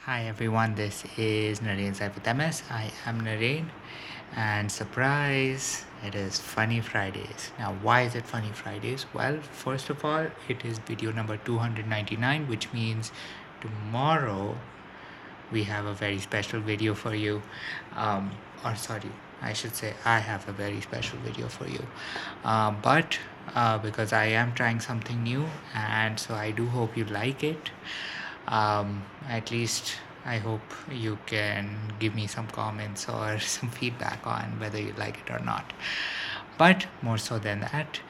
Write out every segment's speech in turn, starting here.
Hi everyone, this is Naren Saif with MS. I am Naren, and surprise, it is Funny Fridays. Now, why is it Funny Fridays? Well, first of all, it is video number 299, which means tomorrow we have a very special video for you. Or, sorry, I should say, I have a very special video for you. But because I am trying something new, and so I do hope you like it. At least I hope you can give me some comments or some feedback on whether you like it or not. But more so than that,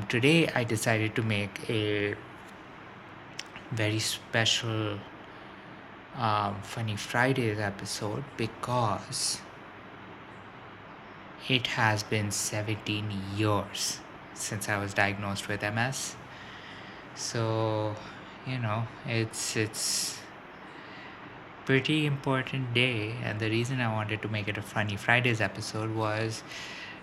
today I decided to make a very special Funny Fridays episode because it has been 17 years since I was diagnosed with MS. So, it's pretty important day, and the reason I wanted to make it a Funny Fridays episode was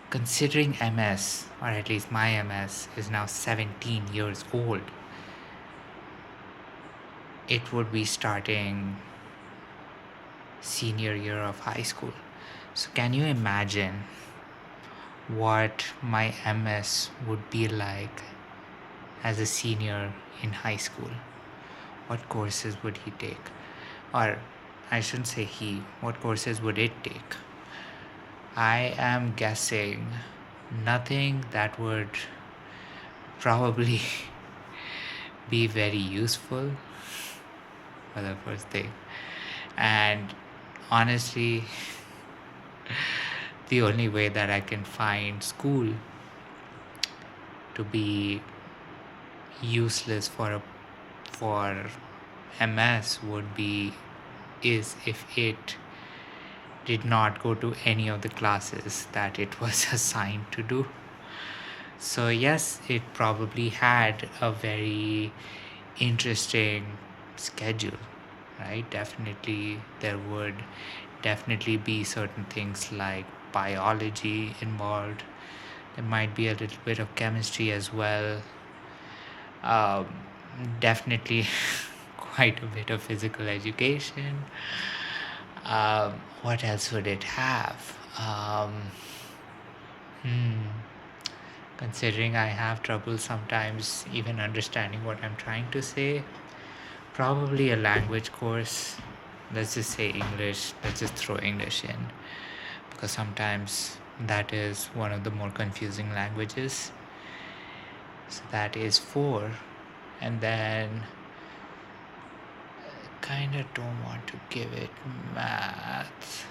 considering MS, or at least my MS, is now 17 years old. It would be starting senior year of high school. So can you imagine what my MS would be like as a senior in high school? What courses would he take? Or I shouldn't say he, what courses would it take? I am guessing nothing that would probably be very useful for the first thing. And honestly, the only way that I can find school to be useless for MS would be is if it did not go to any of the classes that it was assigned to do. So yes, it probably had a very interesting schedule, right? Definitely there would definitely be certain things like biology involved. There might be a little bit of chemistry as well. Um, Definitely quite a bit of physical education. What else would it have? Considering I have trouble sometimes even understanding what I'm trying to say, probably a language course. Let's just say English. Let's just throw English in because sometimes that is one of the more confusing languages. So that is 4. And then kind of don't want to give it math.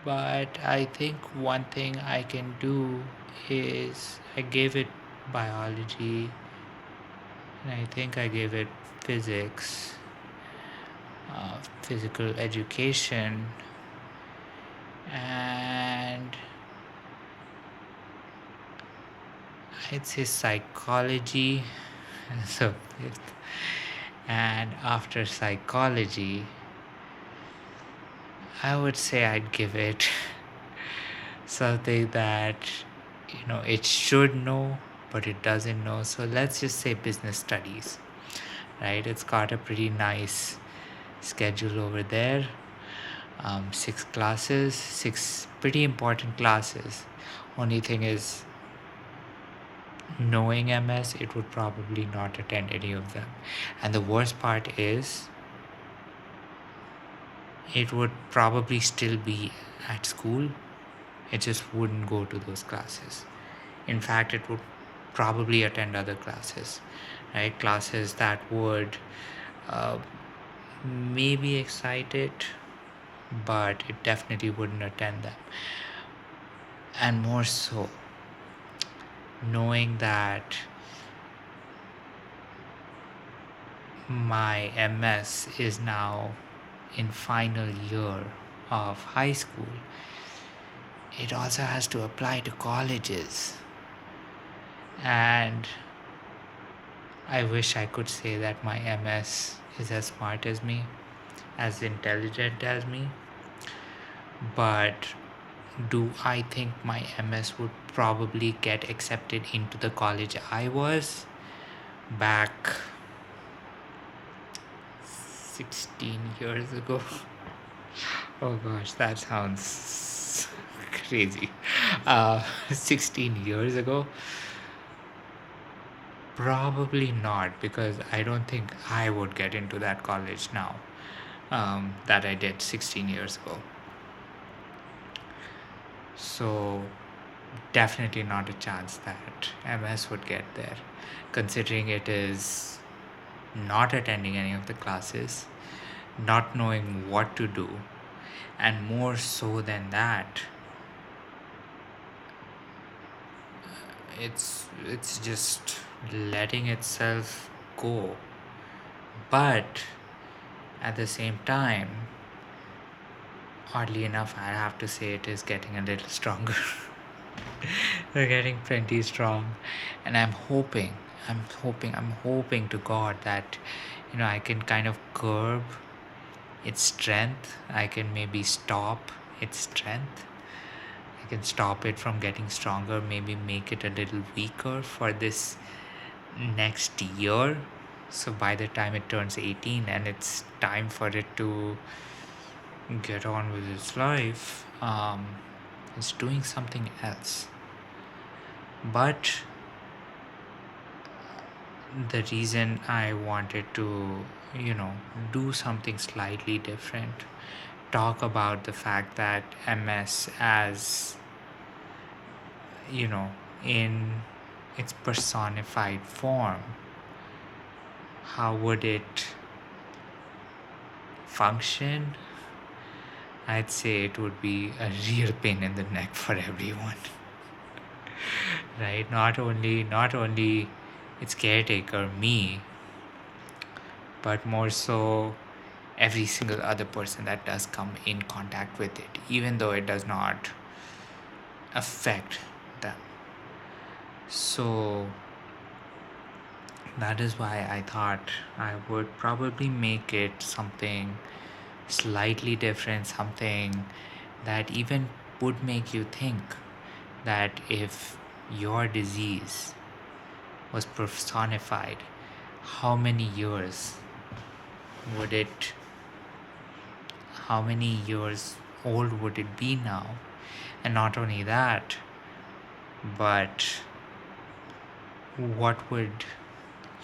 But I think one thing I can do is I gave it biology, and I think I gave it physics, physical education, and I'd say psychology. So, and after psychology, I would say I'd give it something that it should know but it doesn't know. So let's just say business studies, right? It's got a pretty nice schedule over there. 6 classes, 6 pretty important classes. Only thing is, knowing MS, it would probably not attend any of them. And the worst part is, it would probably still be at school. It just wouldn't go to those classes. In fact, it would probably attend other classes, right? Classes that would maybe excite it, but it definitely wouldn't attend them. And more so, knowing that my MS is now in final year of high school, it also has to apply to colleges. And I wish I could say that my MS is as smart as me, as intelligent as me. But do I think my MS would probably get accepted into the college I was back 16 years ago. Oh gosh, that sounds crazy. 16 years ago? Probably not, because I don't think I would get into that college now that I did 16 years ago. So, definitely not a chance that MS would get there, considering it is not attending any of the classes, not knowing what to do, and more so than that, it's just letting itself go. But at the same time, oddly enough, I have to say it is getting a little stronger. They're getting plenty strong, and I'm hoping to God that I can kind of curb its strength. I can maybe stop its strength. I can stop it from getting stronger, maybe make it a little weaker for this next year. So by the time it turns 18 and it's time for it to get on with its life, it's doing something else. But the reason I wanted to, do something slightly different, talk about the fact that MS as, in its personified form, how would it function? I'd say it would be a real pain in the neck for everyone. Right? Not only its caretaker, me, but more so every single other person that does come in contact with it, even though it does not affect them. So that is why I thought I would probably make it something slightly different, something that even would make you think that if your disease was personified, how many years would it, how many years old would it be now? And not only that, but what would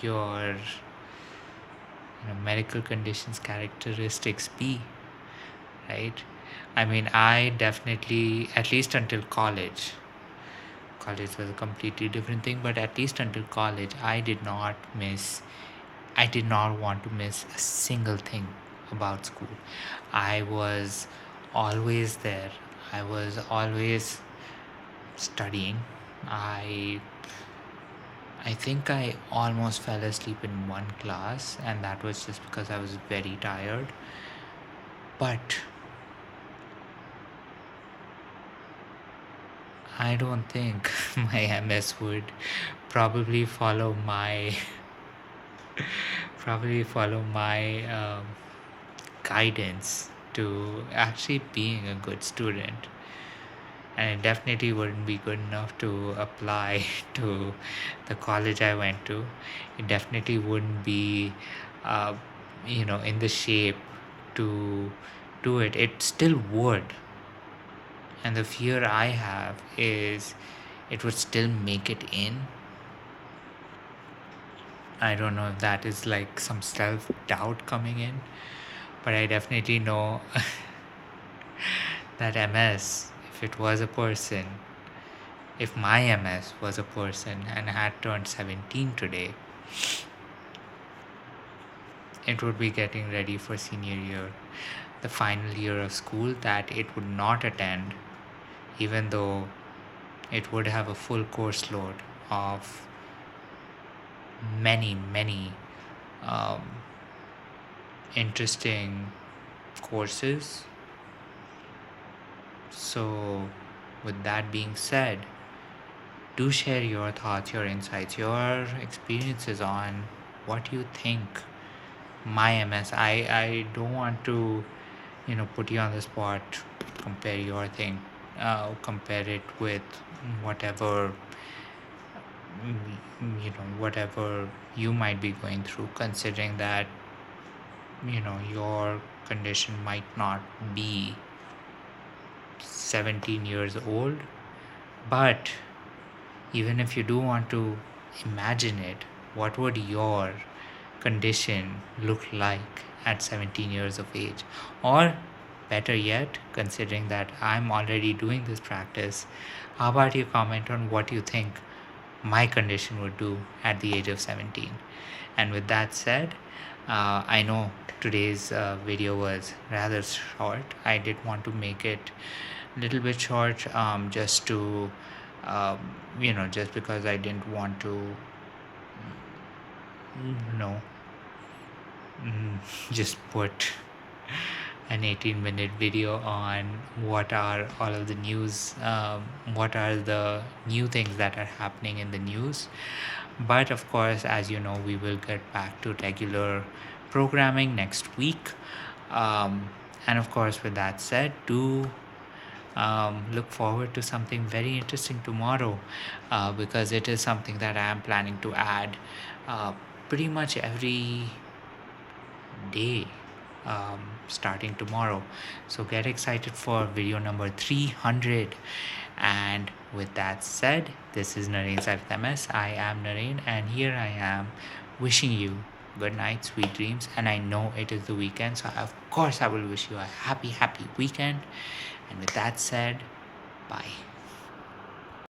your medical conditions characteristics be, right? I mean, I definitely, at least until college was a completely different thing, but at least until college I did not want to miss a single thing about school. I was always there. I was always studying. I think I almost fell asleep in one class, and that was just because I was very tired. But I don't think my MS would probably follow my guidance to actually being a good student. And it definitely wouldn't be good enough to apply to the college I went to. It definitely wouldn't be, in the shape to do it. It still would. And the fear I have is it would still make it in. I don't know if that is like some self-doubt coming in, but I definitely know that MS, if my MS was a person and had turned 17 today, it would be getting ready for senior year, the final year of school that it would not attend, even though it would have a full course load of many, many interesting courses. So, with that being said, do share your thoughts, your insights, your experiences on what you think my MS. I don't want to, put you on the spot, compare your thing, compare it with whatever, whatever you might be going through, considering that your condition might not be 17 years old, but even if you do want to imagine it, what would your condition look like at 17 years of age? Or better yet, considering that I'm already doing this practice, how about you comment on what you think my condition would do at the age of 17? And with that said, I know today's video was rather short. I did want to make it a little bit short, just to, um, just because I didn't want to, no, just put an 18-minute video on what are all of the news, what are the new things that are happening in the news. But of course, as you know, we will get back to regular programming next week. And of course, with that said, do look forward to something very interesting tomorrow, because it is something that I am planning to add pretty much every day, starting tomorrow. So get excited for video number 300. And with that said, this is Naren Saifat MS. I am Naren, and here I am wishing you good night, sweet dreams. And I know it is the weekend, so of course I will wish you a happy weekend. And with that said, bye.